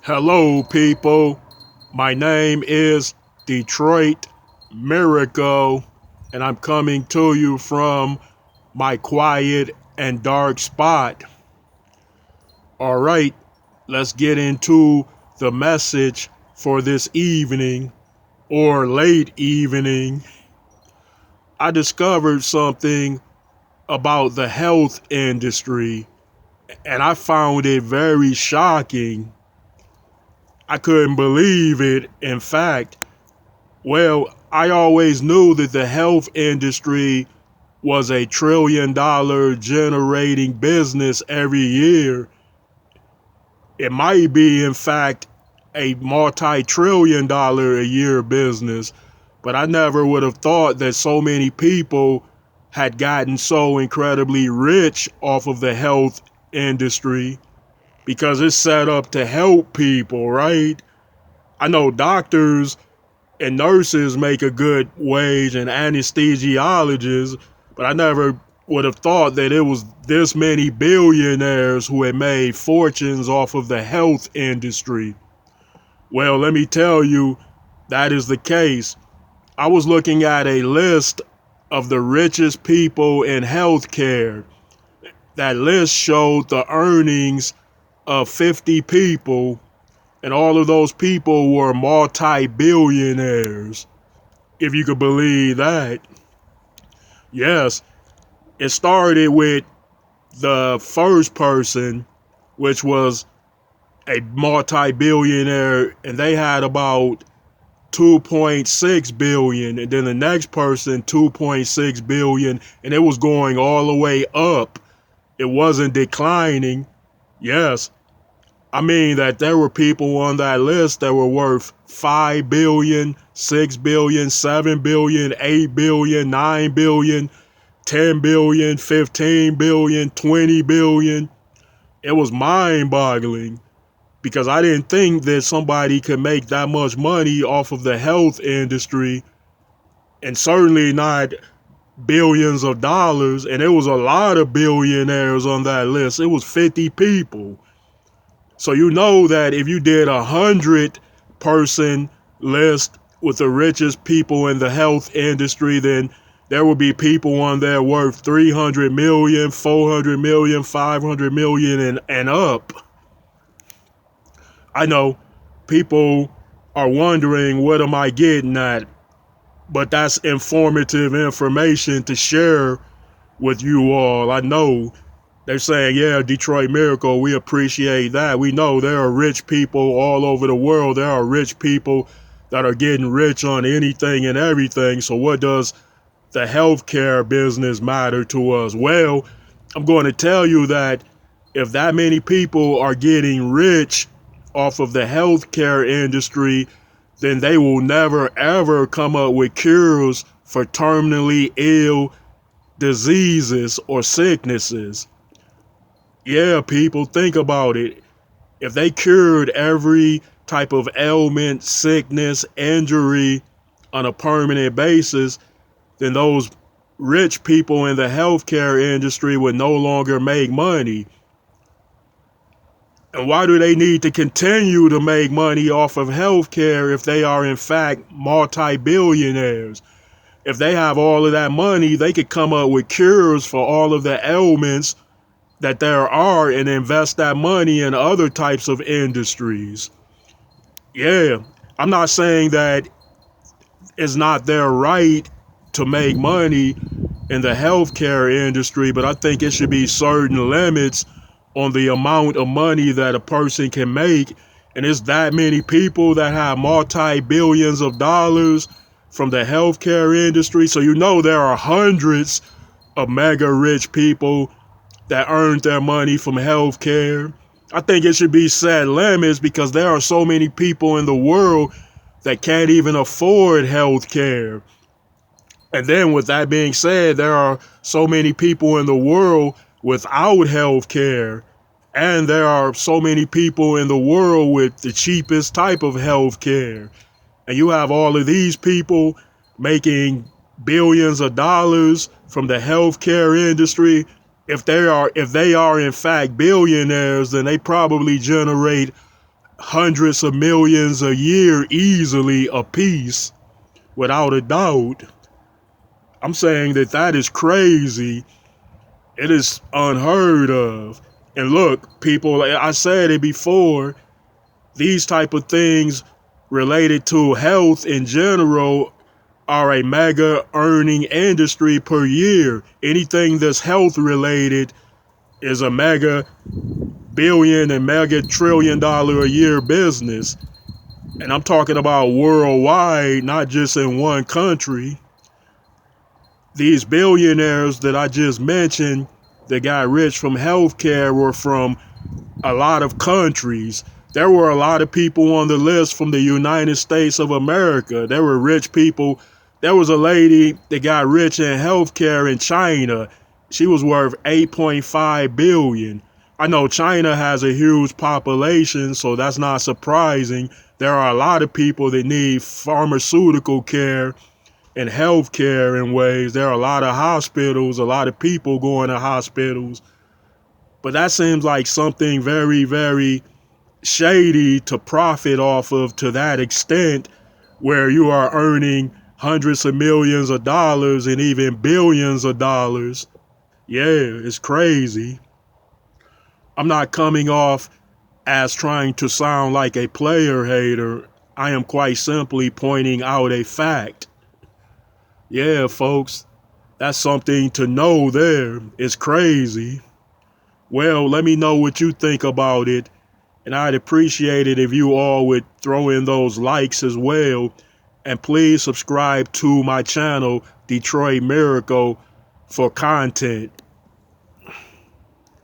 Hello, people. My name is Detroit Miracle, and I'm coming to you from my quiet and dark spot. All right, let's get into the message for this evening or late evening. I discovered something about the health industry, and I found it very shocking. I couldn't believe it. In fact, I always knew that the health industry was a $1 trillion generating business every year. It might be, in fact, a multi-trillion-dollar a year business, but I never would have thought that so many people had gotten so incredibly rich off of the health industry because it's set up to help people, right? I know doctors and nurses make a good wage and anesthesiologists, but I never would have thought that it was this many billionaires who had made fortunes off of the health industry. Well, let me tell you, that is the case. I was looking at a list of the richest people in healthcare. That list showed the earnings of 50 people, and all of those people were multi-billionaires, if you could believe that. Yes, it started with the first person, which was a multi-billionaire, and they had about 2.6 billion, and then the next person 2.6 billion, and it was going all the way up. It wasn't declining. Yes, I mean that there were people on that list that were worth 5 billion, 6 billion, 7 billion, 8 billion, 9 billion, 10 billion, 15 billion, 20 billion. It was mind boggling because I didn't think that somebody could make that much money off of the health industry, and certainly not billions of dollars. And there was a lot of billionaires on that list. It was 50 people. So you know that if you did 100-person list with the richest people in the health industry, then there will be people on there worth 300 million, 400 million, 500 million and up. I know people are wondering, what am I getting at? But that's informative information to share with you all. I know they're saying, yeah, Detroit Miracle, we appreciate that. We know there are rich people all over the world. There are rich people that are getting rich on anything and everything. So what does the healthcare business matter to us? Well, I'm going to tell you that if that many people are getting rich off of the healthcare industry, then they will never ever come up with cures for terminally ill diseases or sicknesses. Yeah, people, think about it. If they cured every type of ailment, sickness, injury on a permanent basis, then those rich people in the healthcare industry would no longer make money. And why do they need to continue to make money off of healthcare if they are in fact multi-billionaires? If they have all of that money, they could come up with cures for all of the ailments that there are and invest that money in other types of industries. Yeah, I'm not saying that it's not their right to make money in the healthcare industry, but I think it should be certain limits on the amount of money that a person can make. And it's that many people that have multi-billions of dollars from the healthcare industry. So you know there are hundreds of mega rich people that earned their money from healthcare. I think it should be set limits because there are so many people in the world that can't even afford healthcare. And then with that being said, there are so many people in the world without healthcare. And there are so many people in the world with the cheapest type of healthcare. And you have all of these people making billions of dollars from the healthcare industry. If they are in fact billionaires, then they probably generate hundreds of millions a year easily a piece, without a doubt. I'm saying that that is crazy. It is unheard of. And look, people, I said it before, these type of things related to health in general are a mega earning industry per year. Anything that's health related is a mega billion and mega $1 trillion a year business. And I'm talking about worldwide, not just in one country. These billionaires that I just mentioned that got rich from healthcare were from a lot of countries. There were a lot of people on the list from the United States of America. There were rich people. There was a lady that got rich in healthcare in China. She was worth 8.5 billion. I know China has a huge population, so that's not surprising. There are a lot of people that need pharmaceutical care and health care in ways. There are a lot of hospitals, a lot of people going to hospitals. But that seems like something very, very shady to profit off of to that extent, where you are earning hundreds of millions of dollars and even billions of dollars. Yeah, it's crazy. I'm not coming off as trying to sound like a player hater. I am quite simply pointing out a fact. Yeah, folks, that's something to know there. It's crazy. Well, let me know what you think about it. And I'd appreciate it if you all would throw in those likes as well. And please subscribe to my channel, Detroit Miracle, for content.